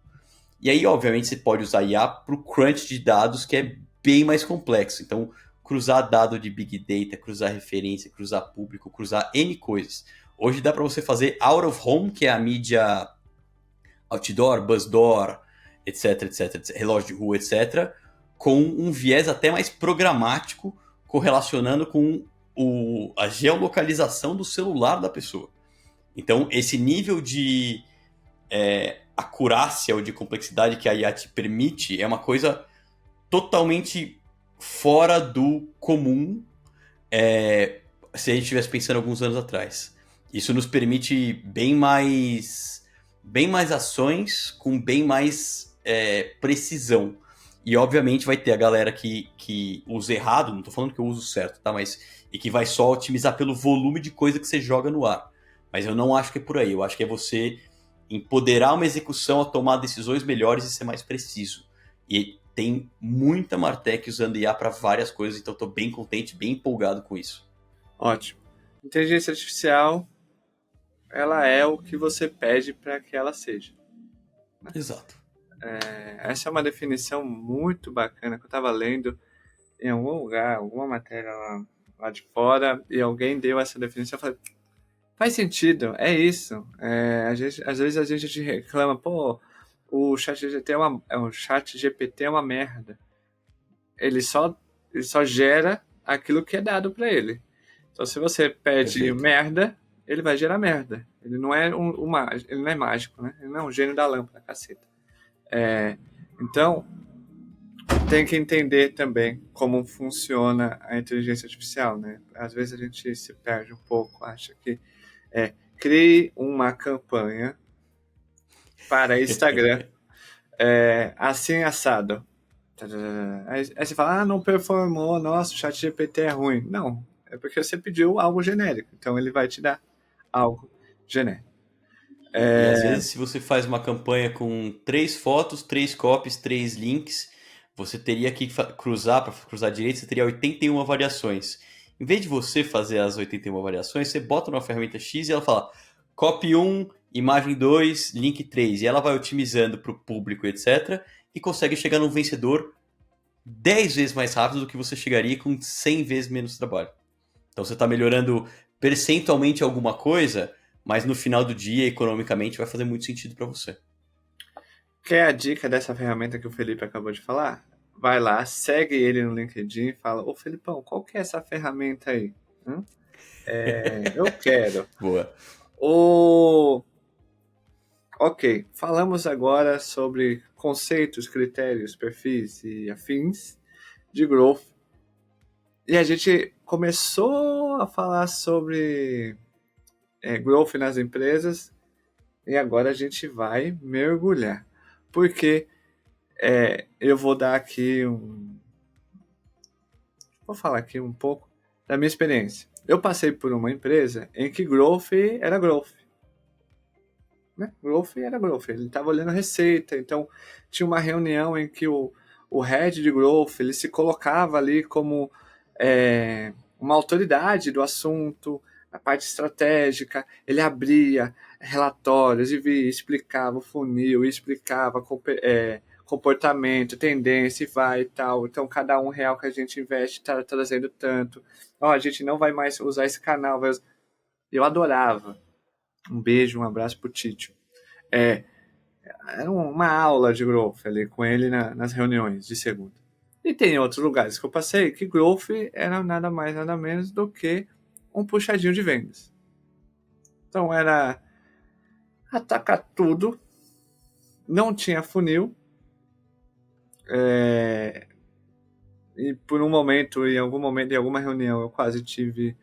E aí, obviamente, você pode usar IA para o crunch de dados, que é bem mais complexo. Então, cruzar dado de Big Data, cruzar referência, cruzar público, cruzar N coisas. Hoje dá para você fazer out of home, que é a mídia outdoor, buzzdoor, etc, etc, relógio de rua, etc, com um viés até mais programático, correlacionando com a geolocalização do celular da pessoa. Então, esse nível de acurácia ou de complexidade que a IA te permite é uma coisa totalmente fora do comum, se a gente estivesse pensando alguns anos atrás. Isso nos permite bem mais ações com bem mais precisão. E obviamente vai ter a galera que usa errado, não estou falando que eu uso certo, tá? E que vai só otimizar pelo volume de coisa que você joga no ar. Mas eu não acho que é por aí. Eu acho que é você empoderar uma execução a tomar decisões melhores e ser mais preciso. E tem muita Martech usando IA para várias coisas, então estou bem contente, bem empolgado com isso. Ótimo. Inteligência artificial, ela é o que você pede para que ela seja. Né? Exato. Essa é uma definição muito bacana que eu estava lendo em algum lugar, alguma matéria lá de fora, e alguém deu essa definição. Eu falei, faz sentido, é isso. Às vezes a gente reclama, pô, o ChatGPT é uma merda. Ele só gera aquilo que é dado para ele. Então, se você pede Perfeito. merda, ele vai gerar merda. Ele não é ele não é mágico, né? Ele não é um gênio da lâmpada, caceta. Então, tem que entender também como funciona a inteligência artificial, né? Às vezes a gente se perde um pouco, acha que crie uma campanha para Instagram assim assado. Aí você fala, não performou, nossa, o chat GPT é ruim. Não, é porque você pediu algo genérico, então ele vai te dar algo genérico. E às vezes, se você faz uma campanha com 3 fotos, 3 copies, 3 links, você teria que cruzar, para cruzar direito, você teria 81 variações. Em vez de você fazer as 81 variações, você bota numa ferramenta X e ela fala copy 1, imagem 2, link 3. E ela vai otimizando para o público, etc. E consegue chegar no vencedor 10 vezes mais rápido do que você chegaria com 100 vezes menos trabalho. Então você está melhorando percentualmente alguma coisa, mas no final do dia, economicamente, vai fazer muito sentido para você. Quer a dica dessa ferramenta que o Felipe acabou de falar? Vai lá, segue ele no LinkedIn e fala, ô Felipão, qual que é essa ferramenta aí? Eu quero. Boa. Ok, falamos agora sobre conceitos, critérios, perfis e afins de growth. E a gente começou a falar sobre growth nas empresas e agora a gente vai mergulhar. Porque eu vou dar aqui Vou falar aqui um pouco da minha experiência. Eu passei por uma empresa em que growth era growth. Né? Growth era growth. Ele estava olhando a receita, então tinha uma reunião em que o head de growth ele se colocava ali como uma autoridade do assunto, a parte estratégica, ele abria relatórios e via, explicava o funil, explicava comportamento, tendência, e vai e tal. Então, cada R$1 que a gente investe está trazendo tanto. A gente não vai mais usar esse canal. Eu adorava. Um beijo, um abraço pro Tito. Era uma aula de growth ali com ele nas reuniões de segunda. E tem outros lugares que eu passei que growth era nada mais, nada menos do que um puxadinho de vendas. Então era atacar tudo, não tinha funil, e por um momento, em alguma reunião, eu quase tive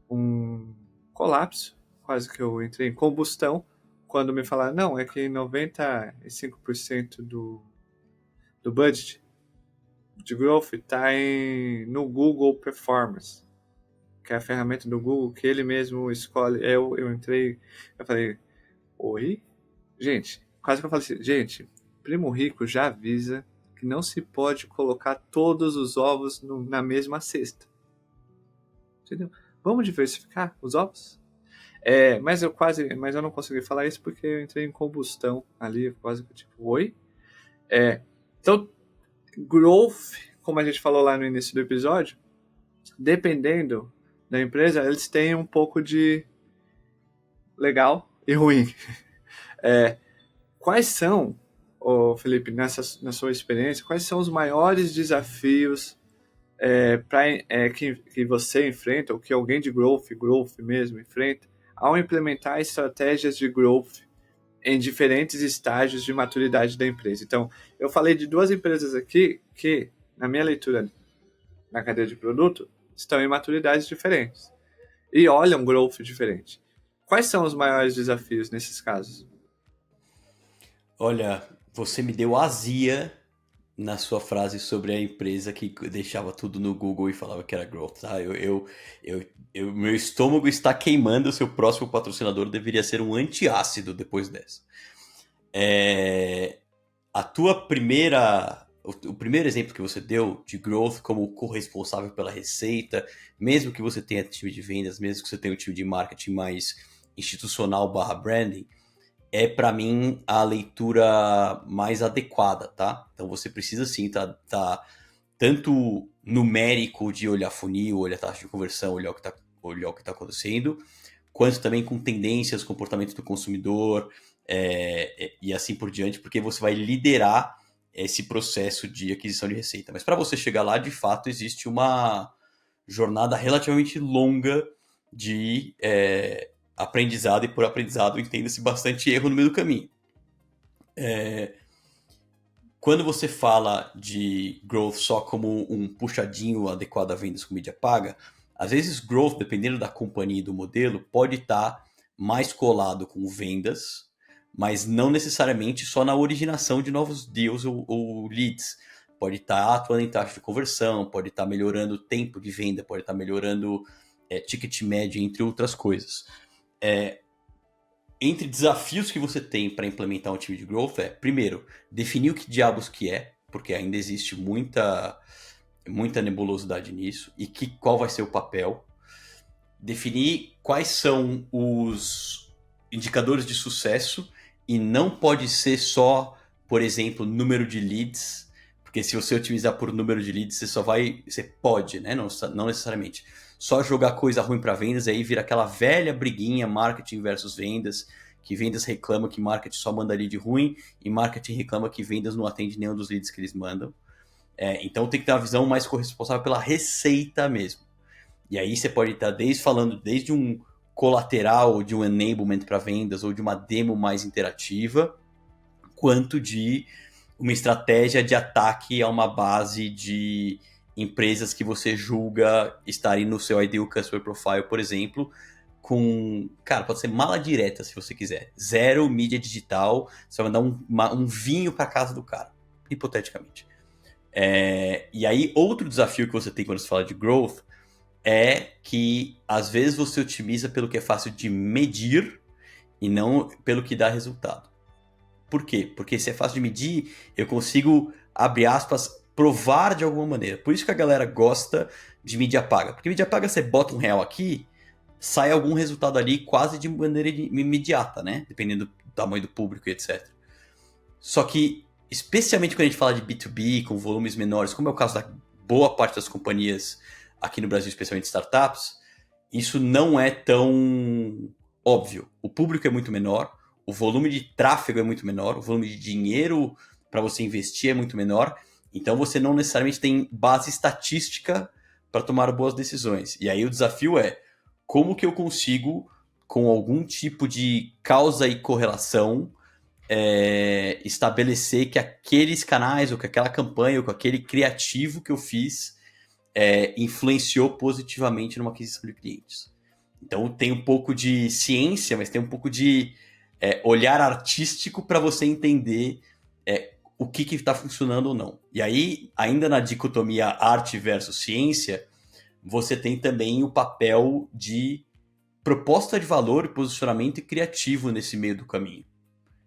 um colapso, quase que eu entrei em combustão, quando me falaram, não, é que 95% do budget de growth está no Google Performance, que é a ferramenta do Google que ele mesmo escolhe. Eu entrei, eu falei, oi? Gente, quase que eu falei assim, gente, Primo Rico já avisa que não se pode colocar todos os ovos na mesma cesta. Entendeu? Vamos diversificar os ovos? Mas eu não consegui falar isso porque eu entrei em combustão ali, quase que tipo, oi? Então, growth, como a gente falou lá no início do episódio, dependendo da empresa, eles têm um pouco de legal e ruim. Quais são, Felipe, na sua experiência, quais são os maiores desafios que você enfrenta, ou que alguém de growth mesmo enfrenta, ao implementar estratégias de growth em diferentes estágios de maturidade da empresa? Então, eu falei de 2 empresas aqui que, na minha leitura na cadeia de produto, estão em maturidades diferentes e olham growth diferente. Quais são os maiores desafios nesses casos? Olha, você me deu azia na sua frase sobre a empresa que deixava tudo no Google e falava que era growth, tá? Meu estômago está queimando, o seu próximo patrocinador deveria ser um antiácido depois dessa. A tua primeira... O primeiro exemplo que você deu de growth como corresponsável pela receita, mesmo que você tenha time de vendas, mesmo que você tenha um time de marketing mais institucional / branding, é para mim a leitura mais adequada, tá? Então você precisa sim tá tanto numérico de olhar funil, olhar taxa de conversão, olhar o que tá acontecendo, quanto também com tendências, comportamento do consumidor e assim por diante, porque você vai liderar esse processo de aquisição de receita. Mas para você chegar lá, de fato, existe uma jornada relativamente longa de aprendizado, e por aprendizado entenda-se bastante erro no meio do caminho. quando você fala de growth só como um puxadinho adequado a vendas com mídia paga, às vezes growth, dependendo da companhia e do modelo, pode estar mais colado com vendas, mas não necessariamente só na originação de novos deals ou leads. Pode estar atuando em taxa de conversão, pode estar melhorando o tempo de venda, pode estar melhorando ticket médio, entre outras coisas. Entre desafios que você tem para implementar um time de growth primeiro, definir o que diabos que é, porque ainda existe muita nebulosidade nisso, e qual vai ser o papel. Definir quais são os indicadores de sucesso, e não pode ser só, por exemplo, número de leads, porque se você otimizar por número de leads, você pode, né? Não necessariamente. Só jogar coisa ruim para vendas, aí vira aquela velha briguinha marketing versus vendas, que vendas reclama que marketing só manda lead ruim, e marketing reclama que vendas não atende nenhum dos leads que eles mandam. Então tem que ter uma visão mais corresponsável pela receita mesmo. E aí você pode estar falando desde um colateral, de um enablement para vendas, ou de uma demo mais interativa, quanto de uma estratégia de ataque a uma base de empresas que você julga estarem no seu ideal customer profile, por exemplo, cara, pode ser mala direta se você quiser. 0 mídia digital, você vai mandar um vinho para casa do cara, hipoteticamente. E aí, outro desafio que você tem quando você fala de growth é que, às vezes, você otimiza pelo que é fácil de medir e não pelo que dá resultado. Por quê? Porque se é fácil de medir, eu consigo, abre aspas, provar de alguma maneira. Por isso que a galera gosta de mídia paga. Porque mídia paga, você bota R$1 aqui, sai algum resultado ali quase de maneira imediata, né? Dependendo do tamanho do público e etc. Só que, especialmente quando a gente fala de B2B, com volumes menores, como é o caso da boa parte das companhias aqui no Brasil, especialmente startups, isso não é tão óbvio. O público é muito menor, o volume de tráfego é muito menor, o volume de dinheiro para você investir é muito menor, então você não necessariamente tem base estatística para tomar boas decisões. E aí o desafio é como que eu consigo, com algum tipo de causa e correlação, estabelecer que aqueles canais, ou que aquela campanha, ou que aquele criativo que eu fiz influenciou positivamente numa aquisição de clientes. Então tem um pouco de ciência, mas tem um pouco de olhar artístico para você entender o que está funcionando ou não. E aí, ainda na dicotomia arte versus ciência, você tem também o papel de proposta de valor, posicionamento e criativo nesse meio do caminho.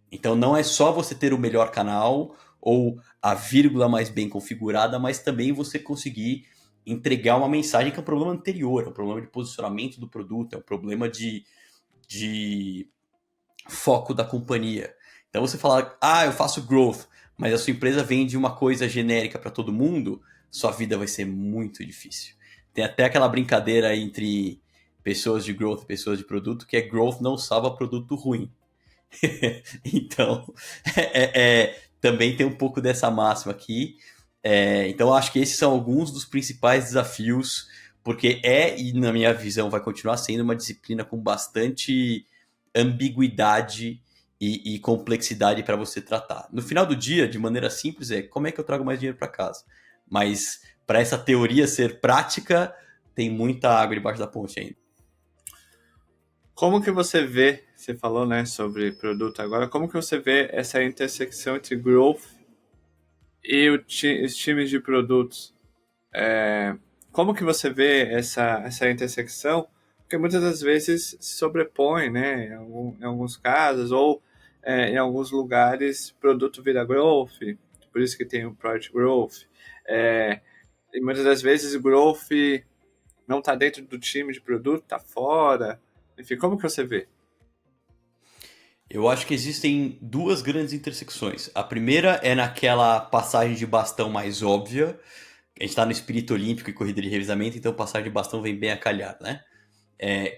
Então não é só você ter o melhor canal ou a vírgula mais bem configurada, mas também você conseguir entregar uma mensagem que é um problema anterior, é um problema de posicionamento do produto, é um problema de foco da companhia. Então você fala, eu faço growth, mas a sua empresa vende uma coisa genérica para todo mundo, sua vida vai ser muito difícil. Tem até aquela brincadeira entre pessoas de growth e pessoas de produto, que é growth não salva produto ruim. Então, também tem um pouco dessa máxima aqui. Então, acho que esses são alguns dos principais desafios, porque e na minha visão, vai continuar sendo uma disciplina com bastante ambiguidade e complexidade para você tratar. No final do dia, de maneira simples, como é que eu trago mais dinheiro para casa? Mas, para essa teoria ser prática, tem muita água debaixo da ponte ainda. Como que você vê, você falou, né, sobre produto agora, como que você vê essa intersecção entre growth e os times de produtos? Como que você vê essa intersecção? Porque muitas das vezes se sobrepõe, né, em alguns casos, ou em alguns lugares, produto vira growth, por isso que tem o Project Growth. E muitas das vezes o growth não está dentro do time de produto, está fora. Enfim, como que você vê? Eu acho que existem duas grandes intersecções. A primeira é naquela passagem de bastão mais óbvia. A gente está no espírito olímpico e corrida de revezamento, então passagem de bastão vem bem a calhar, né?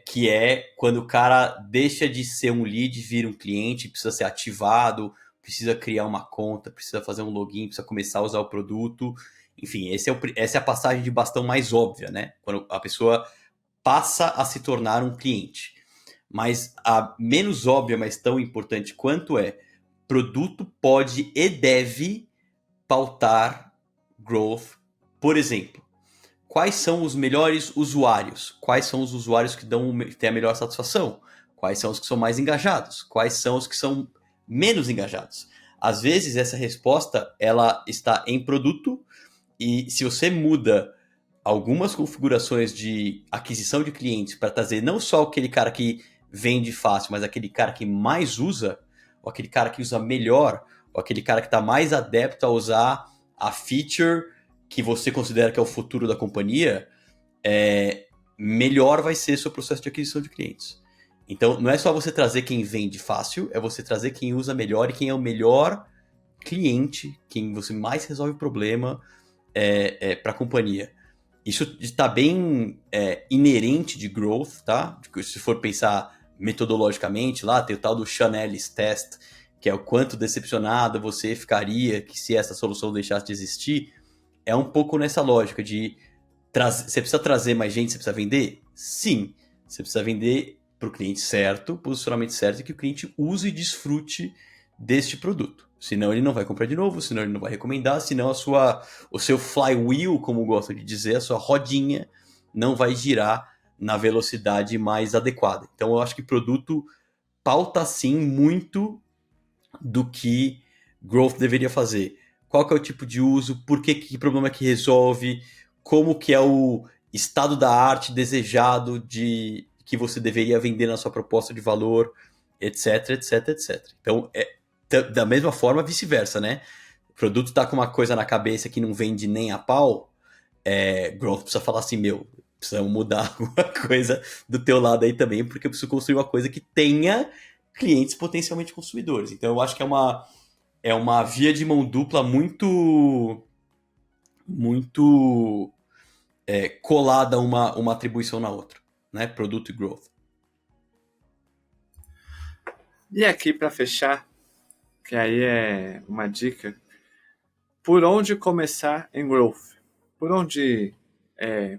Que é quando o cara deixa de ser um lead, vira um cliente, precisa ser ativado, precisa criar uma conta, precisa fazer um login, precisa começar a usar o produto. Enfim, essa é a passagem de bastão mais óbvia, né? Quando a pessoa passa a se tornar um cliente. Mas a menos óbvia, mas tão importante quanto produto pode e deve pautar growth, por exemplo, quais são os melhores usuários? Quais são os usuários que têm a melhor satisfação? Quais são os que são mais engajados? Quais são os que são menos engajados? Às vezes, essa resposta ela está em produto e se você muda algumas configurações de aquisição de clientes para trazer não só aquele cara que vende fácil, mas aquele cara que mais usa, ou aquele cara que usa melhor, ou aquele cara que está mais adepto a usar a feature que você considera que é o futuro da companhia, melhor vai ser seu processo de aquisição de clientes. Então, não é só você trazer quem vende fácil, é você trazer quem usa melhor e quem é o melhor cliente, quem você mais resolve o problema para a companhia. Isso está bem inerente de growth, tá? Se for pensar metodologicamente, lá tem o tal do Chanelis Test, que é o quanto decepcionado você ficaria que se essa solução deixasse de existir. É um pouco nessa lógica de você precisa trazer mais gente, você precisa vender? Sim, você precisa vender para o cliente certo, posicionamento certo, e que o cliente use e desfrute deste produto. Senão ele não vai comprar de novo, senão ele não vai recomendar, senão o seu flywheel, como gosto de dizer, a sua rodinha, não vai girar na velocidade mais adequada. Então eu acho que produto pauta sim muito do que growth deveria fazer. Qual que é o tipo de uso, por que problema que resolve, como que é o estado da arte desejado de que você deveria vender na sua proposta de valor, etc, etc, etc. Então, da mesma forma, vice-versa, né? O produto está com uma coisa na cabeça que não vende nem a pau, growth precisa falar assim, precisamos mudar alguma coisa do teu lado aí também, porque eu preciso construir uma coisa que tenha clientes potencialmente consumidores. Então, eu acho que é uma via de mão dupla muito colada uma atribuição na outra, né? Produto e growth. E aqui para fechar, que aí é uma dica, por onde começar em growth? Por onde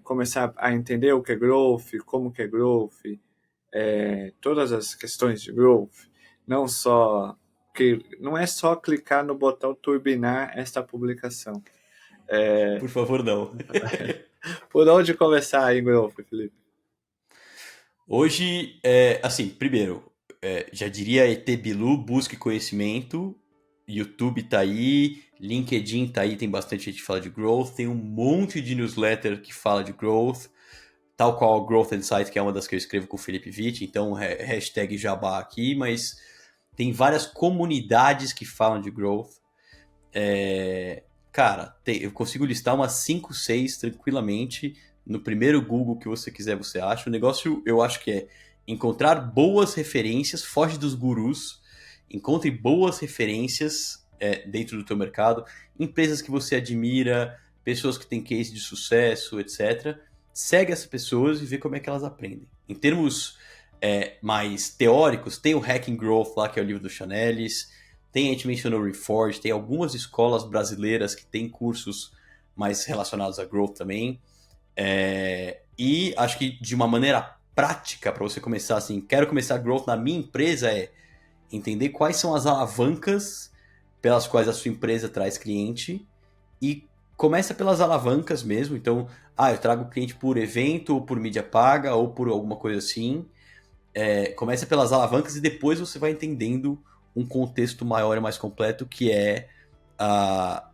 começar a entender o que é growth, como que é growth, todas as questões de growth, não é só clicar no botão turbinar esta publicação. Por favor, não. Por onde começar em growth, Felipe? Hoje, assim, primeiro, já diria ET Bilu, busque conhecimento, YouTube tá aí, LinkedIn tá aí, tem bastante gente que fala de growth, tem um monte de newsletter que fala de growth, tal qual a Growth Insight, que é uma das que eu escrevo com o Felipe Witt, então hashtag jabá aqui, mas tem várias comunidades que falam de growth. Cara, eu consigo listar umas 5, 6 tranquilamente. No primeiro Google que você quiser, você acha. O negócio, eu acho que é encontrar boas referências, foge dos gurus, encontre boas referências dentro do teu mercado, empresas que você admira, pessoas que têm case de sucesso, etc. Segue essas pessoas e vê como é que elas aprendem. Em termos mais teóricos, tem o Hacking Growth lá, que é o livro do Chanelis. Tem, a gente mencionou o Reforge, tem algumas escolas brasileiras que têm cursos mais relacionados a growth também. E acho que de uma maneira prática, para você começar assim, quero começar growth na minha empresa, entender quais são as alavancas pelas quais a sua empresa traz cliente e começa pelas alavancas mesmo. Então, eu trago cliente por evento, ou por mídia paga, ou por alguma coisa assim. Começa pelas alavancas e depois você vai entendendo um contexto maior e mais completo, que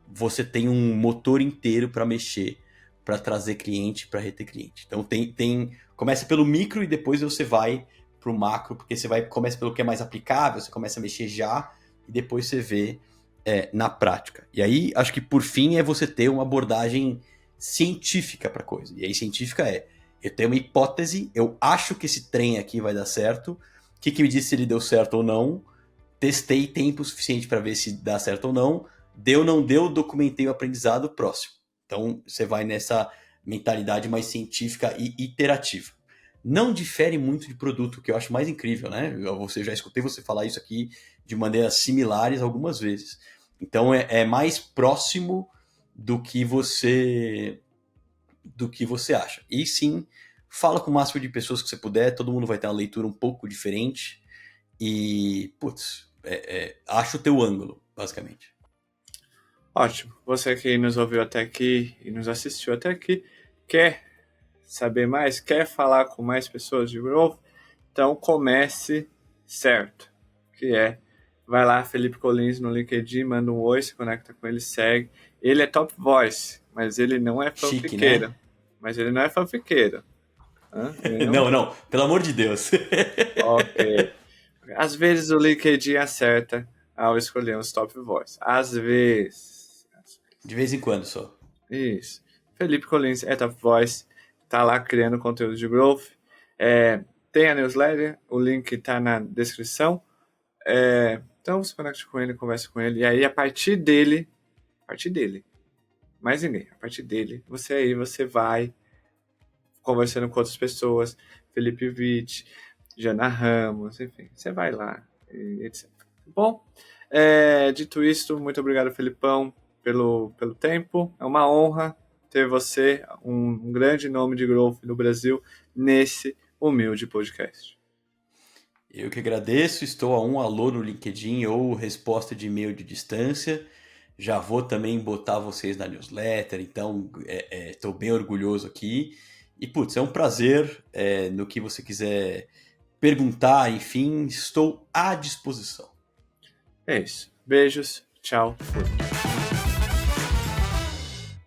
você tem um motor inteiro para mexer, para trazer cliente, para reter cliente. Então começa pelo micro e depois você vai para o macro, porque começa pelo que é mais aplicável, você começa a mexer já e depois você vê na prática. E aí, acho que por fim é você ter uma abordagem científica para a coisa. E aí científica eu tenho uma hipótese, eu acho que esse trem aqui vai dar certo, o que me diz se ele deu certo ou não, testei tempo suficiente para ver se dá certo ou não, deu, não deu, documentei o aprendizado, próximo. Então, você vai nessa mentalidade mais científica e iterativa. Não difere muito de produto, que eu acho mais incrível, né? Eu já escutei você falar isso aqui de maneiras similares algumas vezes. Então, é mais próximo do que você acha. E sim, fala com o máximo de pessoas que você puder, todo mundo vai ter uma leitura um pouco diferente. E, acha o teu ângulo, basicamente. Ótimo. Você que nos ouviu até aqui e nos assistiu até aqui, quer saber mais? Quer falar com mais pessoas de Growth? Então comece certo, que é, vai lá, Felipe Collins no LinkedIn, manda um oi, se conecta com ele, segue. Ele é top voice, mas ele não é Chique, fanfiqueiro. né? Mas ele não é fanfiqueiro. Ele não... Não, não, pelo amor de Deus. Ok. Às vezes o LinkedIn acerta ao escolher uns top voice. Às vezes. De vez em quando só. Isso. Felipe Collins é top voice, tá lá criando conteúdo de growth. Tem a newsletter, o link tá na descrição. Então se conecte com ele, converse com ele. E aí, a partir dele, mais ninguém, a partir dele, você vai conversando com outras pessoas, Felipe Witt, Jana Ramos, enfim, você vai lá, etc. Bom, dito isto, muito obrigado, Felipão, pelo tempo. É uma honra ter você, um grande nome de growth no Brasil, nesse humilde podcast. Eu que agradeço, estou a um alô no LinkedIn ou resposta de e-mail de distância. Já vou também botar vocês na newsletter, então estou bem orgulhoso aqui. E, putz, é um prazer no que você quiser perguntar, enfim, estou à disposição. É isso. Beijos, tchau, fui.